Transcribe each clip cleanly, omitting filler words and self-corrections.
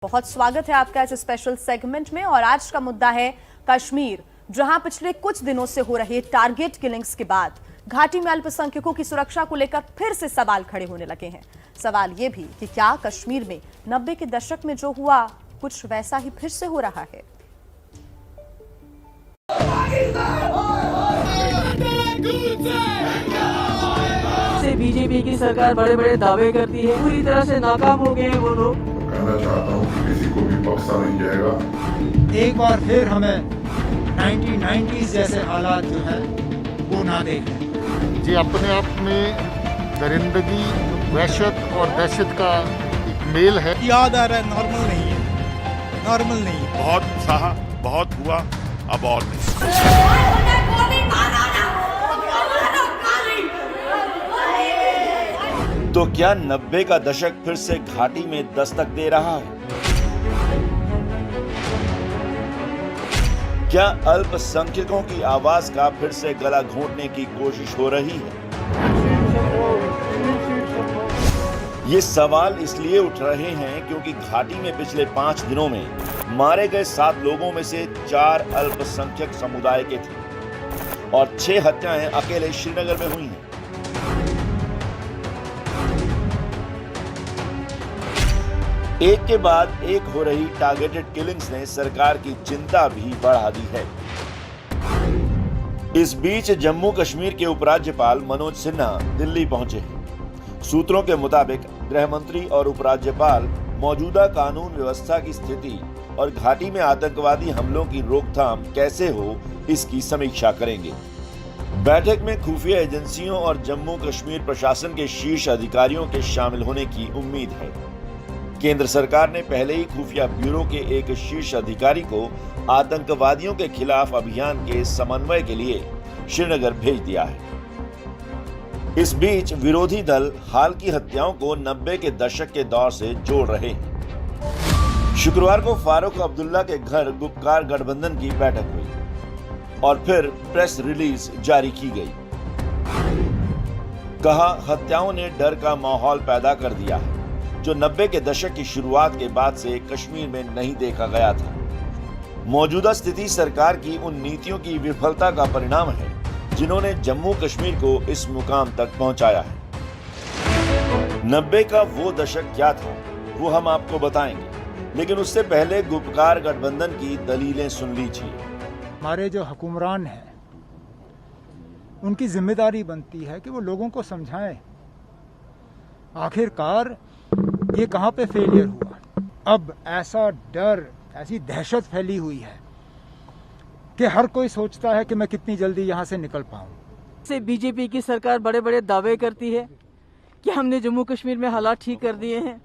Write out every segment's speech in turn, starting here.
बहुत स्वागत है आपका इस स्पेशल सेगमेंट में। और आज का मुद्दा है कश्मीर, जहां पिछले कुछ दिनों से हो रहे टारगेट किलिंग्स के बाद घाटी में अल्पसंख्यकों की सुरक्षा को लेकर फिर से सवाल खड़े होने लगे हैं। सवाल यह भी कि क्या कश्मीर में 90 के दशक में जो हुआ कुछ वैसा ही फिर से हो रहा है। बीजेपी की सरकार बड़े बड़े दावे करती है, पूरी तरह से नाकाम हो गए हैं वो लोग। कहना चाहता हूँ कि किसी को भी बख्शा नहीं जाएगा। एक बार फिर हमें 1990s जैसे हालात जो है वो ना देखें। जी अपने आप में दरिंदगी, वहशत और दहशत का एक मेल है। याद आ रहा है, नॉर्मल नहीं है, नॉर्मल नहीं है। बहुत सहा, बहुत हुआ, अब और नहीं। तो क्या 90 का दशक फिर से घाटी में दस्तक दे रहा है? क्या अल्पसंख्यकों की आवाज का फिर से गला घोंटने की कोशिश हो रही है? ये सवाल इसलिए उठ रहे हैं क्योंकि घाटी में पिछले 5 दिनों में मारे गए 7 लोगों में से 4 अल्पसंख्यक समुदाय के थे और 6 हत्याएं अकेले श्रीनगर में हुई हैं। एक के बाद एक हो रही टारगेटेड किलिंग्स ने सरकार की चिंता भी बढ़ा दी है। इस बीच जम्मू कश्मीर के उपराज्यपाल मनोज सिन्हा दिल्ली पहुंचे हैं। सूत्रों के मुताबिक गृह मंत्री और उपराज्यपाल मौजूदा कानून व्यवस्था की स्थिति और घाटी में आतंकवादी हमलों की रोकथाम कैसे हो, इसकी समीक्षा करेंगे। बैठक में खुफिया एजेंसियों और जम्मू कश्मीर प्रशासन के शीर्ष अधिकारियों के शामिल होने की उम्मीद है। केंद्र सरकार ने पहले ही खुफिया ब्यूरो के एक शीर्ष अधिकारी को आतंकवादियों के खिलाफ अभियान के समन्वय के लिए श्रीनगर भेज दिया है। इस बीच विरोधी दल हाल की हत्याओं को 90 के दशक के दौर से जोड़ रहे हैं। शुक्रवार को फारूक अब्दुल्ला के घर गुपकार गठबंधन की बैठक हुई और फिर प्रेस रिलीज जारी की गई। कहा, हत्याओं ने डर का माहौल पैदा कर दिया है जो 90 के दशक की शुरुआत के बाद से कश्मीर में नहीं देखा गया था। मौजूदा स्थिति सरकार की उन नीतियों की विफलता का परिणाम है जिन्होंने जम्मू कश्मीर को इस मुकाम तक पहुंचाया है। 90 का वो दशक क्या था वो हम आपको बताएंगे, लेकिन उससे पहले गुपकार गठबंधन की दलीलें सुन लीजिए। हमारे जो हुक्मरान हैं उनकी जिम्मेदारी बनती है कि वो लोगों को समझाएं आखिरकार ये कहां पे फेलियर हुआ। अब ऐसा डर, ऐसी दहशत फैली हुई है कि हर कोई सोचता है कि मैं कितनी जल्दी यहां से निकल पाऊं। से बीजेपी की सरकार बड़े बड़े दावे करती है कि हमने जम्मू कश्मीर में हालात ठीक कर दिए हैं,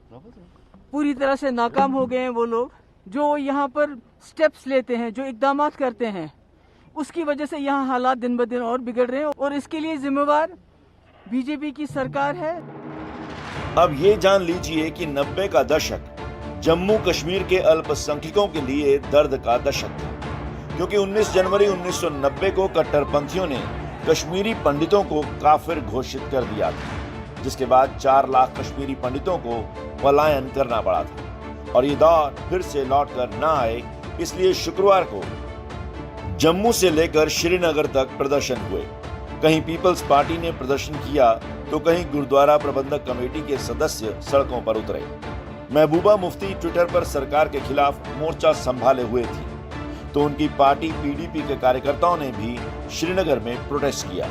पूरी तरह से नाकाम हो गए हैं वो लोग जो यहाँ पर स्टेप्स लेते हैं, जो इकदाम करते हैं, उसकी वजह से यहाँ हालात दिन ब दिन और बिगड़ रहे हैं और इसके लिए जिम्मेवार बीजेपी की सरकार है। अब ये जान लीजिए कि 90 का दशक जम्मू कश्मीर के अल्पसंख्यकों के लिए दर्द का दशक था, क्योंकि 19 जनवरी 1990 को कट्टरपंथियों ने कश्मीरी पंडितों को काफिर घोषित कर दिया था, जिसके बाद 4 लाख कश्मीरी पंडितों को पलायन करना पड़ा था और ये दौर फिर से लौट कर न आए, इसलिए शुक्रवार को जम्मू से लेकर श्रीनगर तक प्रदर्शन हुए। कहीं पीपल्स पार्टी ने प्रदर्शन किया तो कहीं गुरुद्वारा प्रबंधक कमेटी के सदस्य सड़कों पर उतरे। महबूबा मुफ्ती ट्विटर पर सरकार के खिलाफ मोर्चा संभाले हुए थी, तो उनकी पार्टी पीडीपी के कार्यकर्ताओं ने भी श्रीनगर में प्रोटेस्ट किया।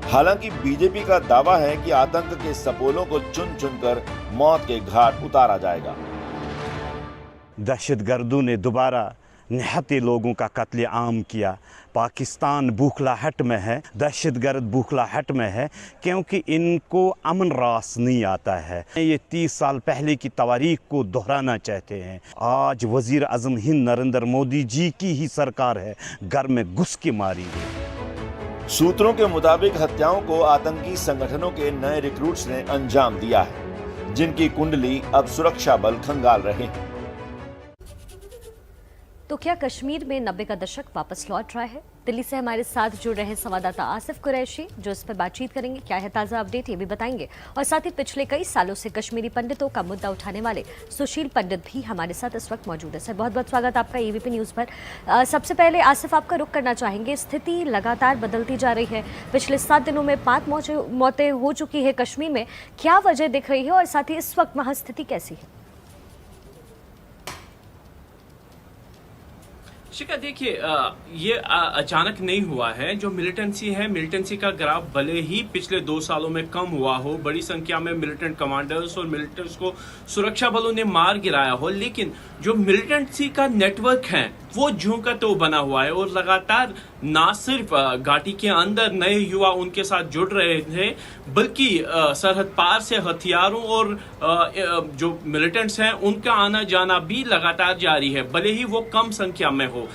हालांकि बीजेपी का दावा है कि आतंक के सपोलों को चुन चुनकर मौत के घाट उतारा जाएगा। दहशतगर्दों ने दोबारा निहत्ते लोगों का कत्ले आम किया। पाकिस्तान बूखलाहट में है, दहशतगर्द बूखलाहट में है, क्योंकि इनको अमन रास नहीं आता है। ये 30 साल पहले की तवारीख को दोहराना चाहते हैं। आज वजीर आज़म हिंद नरेंद्र मोदी जी की ही सरकार है, घर में घुस के मारी है। सूत्रों के मुताबिक हत्याओं को आतंकी संगठनों के नए रिक्रूट्स ने अंजाम दिया है, जिनकी कुंडली अब सुरक्षा बल खंगाल रहे हैं। तो क्या कश्मीर में 90 का दशक वापस लौट रहा है? दिल्ली से हमारे साथ जुड़ रहे हैं संवाददाता आसिफ कुरैशी, जो इस पर बातचीत करेंगे। क्या है ताज़ा अपडेट, ये भी बताएंगे। और साथ ही पिछले कई सालों से कश्मीरी पंडितों का मुद्दा उठाने वाले सुशील पंडित भी हमारे साथ इस वक्त मौजूद है। सर, बहुत बहुत स्वागत आपका एबीपी न्यूज़ पर। सबसे पहले आसिफ, आपका रुख करना चाहेंगे। स्थिति लगातार बदलती जा रही है। पिछले 7 दिनों में 5 मौतें हो चुकी है कश्मीर में। क्या वजह दिख रही है और साथ ही इस वक्त वहाँ स्थिति कैसी है? शिखा, देखिए, ये अचानक नहीं हुआ है। जो मिलिटेंसी है, मिलिटेंसी का ग्राफ भले ही पिछले 2 सालों में कम हुआ हो, बड़ी संख्या में मिलिटेंट कमांडर्स और मिलिटेंट्स को सुरक्षा बलों ने मार गिराया हो, लेकिन जो मिलिटेंसी का नेटवर्क है वो ज्यों का त्यों बना हुआ है। और लगातार ना सिर्फ घाटी के अंदर नए युवा उनके साथ जुड़ रहे थे, बल्कि सरहद पार से हथियारों और जो मिलिटेंट्स हैं उनका आना जाना भी लगातार जारी है, भले ही वो कम संख्या में हो।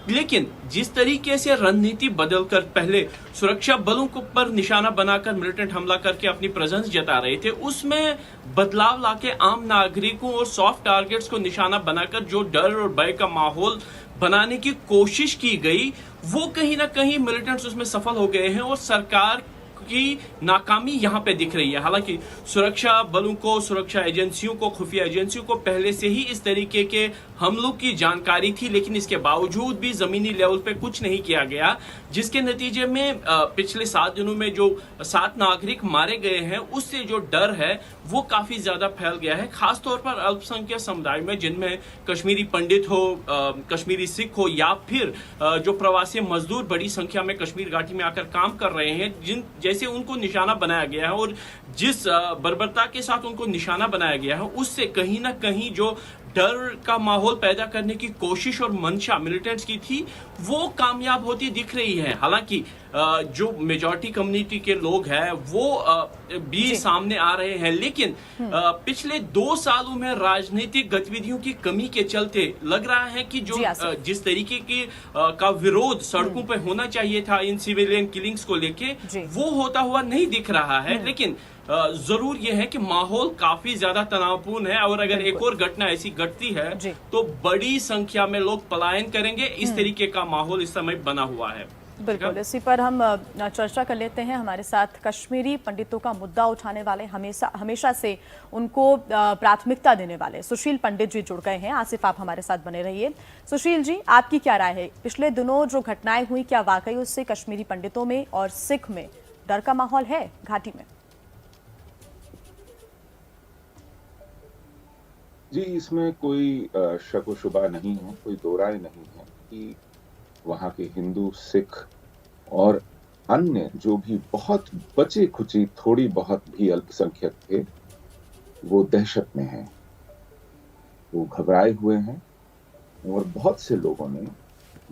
लेकिन जिस तरीके से रणनीति बदलकर पहले सुरक्षा बलों को पर निशाना बनाकर मिलिटेंट हमला करके अपनी प्रेजेंस जता रहे थे, उसमें बदलाव लाके आम नागरिकों और सॉफ्ट टारगेट्स को निशाना बनाकर जो डर और भय का माहौल बनाने की कोशिश की गई, वो कहीं ना कहीं मिलिटेंट्स उसमें सफल हो गए हैं और सरकार की नाकामी यहां पे दिख रही है। हालांकि सुरक्षा बलों को, सुरक्षा एजेंसियों को, खुफिया एजेंसियों को पहले से ही इस तरीके के हमलों की जानकारी थी, लेकिन इसके बावजूद भी जमीनी लेवल पे कुछ नहीं किया गया, जिसके नतीजे में पिछले 7 दिनों में जो 7 नागरिक मारे गए हैं, उससे जो डर है वो काफी ज्यादा फैल गया है, खासतौर पर अल्पसंख्यक समुदाय में, जिनमें कश्मीरी पंडित हो, कश्मीरी सिख हो, या फिर जो प्रवासी मजदूर बड़ी संख्या में कश्मीर घाटी में आकर काम कर रहे हैं, जैसे उनको निशाना बनाया गया है और जिस बर्बरता के साथ उनको निशाना बनाया गया है, उससे कहीं ना कहीं जो डर का माहौल पैदा करने की कोशिश और मंशा मिलिटेंट्स की थी, वो कामयाब होती दिख रही है। हालांकि जो मेजॉरिटी कम्युनिटी के लोग हैं वो भी सामने आ रहे हैं, लेकिन पिछले 2 सालों में राजनीतिक गतिविधियों की कमी के चलते लग रहा है कि जो जिस तरीके की का विरोध सड़कों पे होना चाहिए था इन सिविलियन किलिंग्स को लेके, वो होता हुआ नहीं दिख रहा है। लेकिन जरूर यह है कि माहौल काफी ज्यादा तनावपूर्ण है और अगर एक और घटना ऐसी घटती है तो बड़ी संख्या में लोग पलायन करेंगे। इस तरीके का माहौल इस समय बना हुआ है। बिल्कुल, इसी पर हम चर्चा कर लेते हैं। हमारे साथ कश्मीरी पंडितों का मुद्दा उठाने वाले, हमेशा से उनको प्राथमिकता देने वाले सुशील पंडित जी जुड़ गए हैं। आसिफ, आप हमारे साथ बने रहिए। सुशील जी, आपकी क्या राय है? पिछले दिनों जो घटनाएं हुई, क्या वाकई उससे कश्मीरी पंडितों में और सिख में डर का माहौल है घाटी में? जी, इसमें कोई शक व शुबा नहीं है, कोई दो राय नहीं है कि वहाँ के हिंदू, सिख और अन्य जो भी बहुत बचे खुची थोड़ी बहुत भी अल्पसंख्यक थे, वो दहशत में हैं, वो घबराए हुए हैं। और बहुत से लोगों ने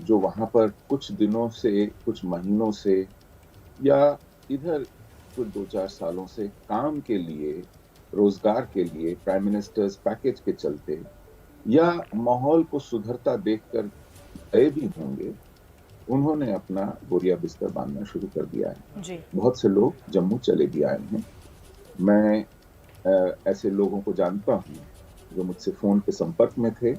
जो वहाँ पर कुछ दिनों से, कुछ महीनों से या इधर कुछ 2-4 सालों से काम के लिए, रोजगार के लिए, प्राइम मिनिस्टर्स पैकेज के चलते या माहौल को सुधरता देखकर गए भी होंगे, उन्होंने अपना बोरिया बिस्तर बांधना शुरू कर दिया है जी। बहुत से लोग जम्मू चले भी आए हैं। मैं ऐसे लोगों को जानता हूँ जो मुझसे फोन पे संपर्क में थे,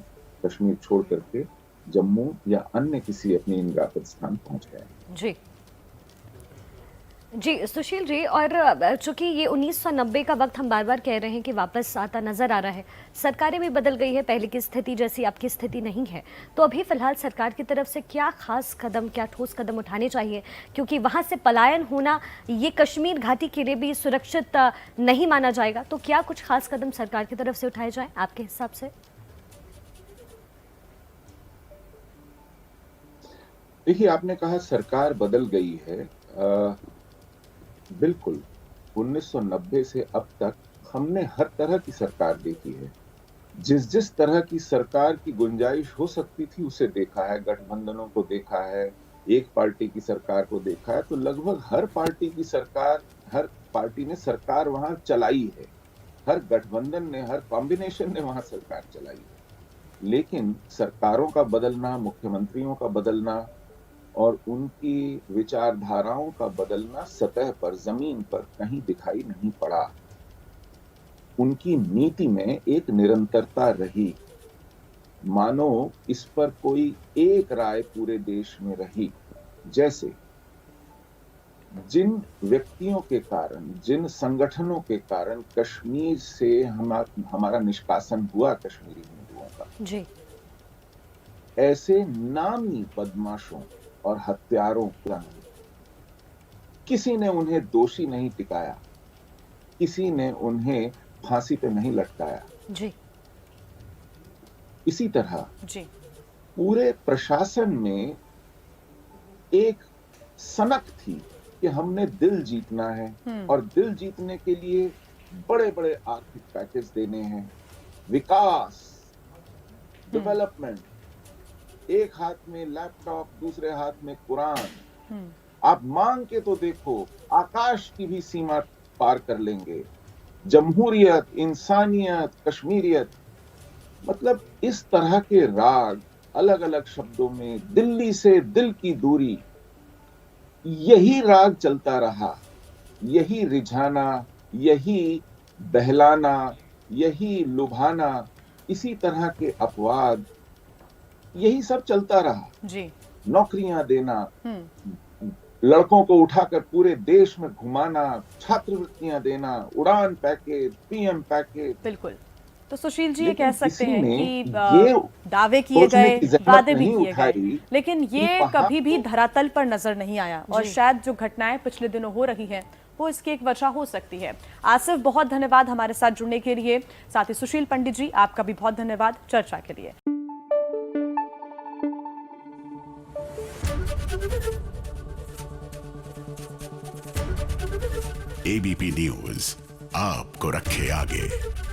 कश्मीर छोड़ करके जम्मू या अन्य किसी अपने निरापद स्थान पहुंच गए जी। जी सुशील जी, और चूंकि ये 1990 का वक्त हम बार बार कह रहे हैं कि वापस आता नजर आ रहा है, सरकारें भी बदल गई है, पहले की स्थिति जैसी आपकी स्थिति नहीं है, तो अभी फिलहाल सरकार की तरफ से क्या खास कदम, क्या ठोस कदम उठाने चाहिए? क्योंकि वहां से पलायन होना ये कश्मीर घाटी के लिए भी सुरक्षित नहीं माना जाएगा, तो क्या कुछ खास कदम सरकार की तरफ से उठाए जाए आपके हिसाब से? देखिए, आपने कहा सरकार बदल गई है। बिल्कुल, 1990 से अब तक हमने हर तरह की सरकार देखी है। जिस तरह की सरकार की गुंजाइश हो सकती थी उसे देखा है, गठबंधनों को देखा है, एक पार्टी की सरकार को देखा है, तो लगभग हर पार्टी की सरकार, हर पार्टी ने सरकार वहां चलाई है, हर गठबंधन ने, हर कॉम्बिनेशन ने वहां सरकार चलाई है। लेकिन सरकारों का बदलना, मुख्यमंत्रियों का बदलना और उनकी विचारधाराओं का बदलना सतह पर, जमीन पर कहीं दिखाई नहीं पड़ा। उनकी नीति में एक निरंतरता रही। मानो इस पर कोई एक राय पूरे देश में रही। जैसे जिन व्यक्तियों के कारण, जिन संगठनों के कारण कश्मीर से हमारा निष्कासन हुआ कश्मीरी हिंदुओं का, जी, ऐसे नामी बदमाशों और हत्यारों का किसी ने उन्हें दोषी नहीं टिकाया, किसी ने उन्हें फांसी पे नहीं लटकाया। जी, इसी तरह जी, पूरे प्रशासन में एक सनक थी कि हमने दिल जीतना है और दिल जीतने के लिए बड़े बड़े आर्थिक पैकेज देने हैं, विकास, डेवलपमेंट, एक हाथ में लैपटॉप, दूसरे हाथ में कुरान। आप मांग के तो देखो, आकाश की भी सीमा पार कर लेंगे। जमहूरियत, इंसानियत, कश्मीरियत, मतलब इस तरह के राग अलग अलग शब्दों में, दिल्ली से दिल की दूरी, यही राग चलता रहा, यही रिझाना, यही बहलाना, यही लुभाना, इसी तरह के अपवाद, यही सब चलता रहा। जी, नौकरियां देना, लड़कों को उठाकर पूरे देश में घुमाना, छात्रवृत्तियां देना, उड़ान पैकेज, पीएम पैकेज। बिल्कुल। तो सुशील जी ये लेकिन कह सकते किसी हैं ने कि ये दावे किए सोचने गए, की जहमत वादे भी नहीं किए गए, उठाई लेकिन ये कि वहां कभी भी तो- धरातल पर नजर नहीं आया। और जी। शायद जो घटनाएं पिछले दिनों हो रही हैं वो इसकी एक वजह हो सकती है। आसिफ, बहुत धन्यवाद हमारे साथ जुड़ने के लिए। साथ ही सुशील पंडित जी, आपका भी बहुत धन्यवाद चर्चा के लिए। एबीपी न्यूज आपको रखे आगे।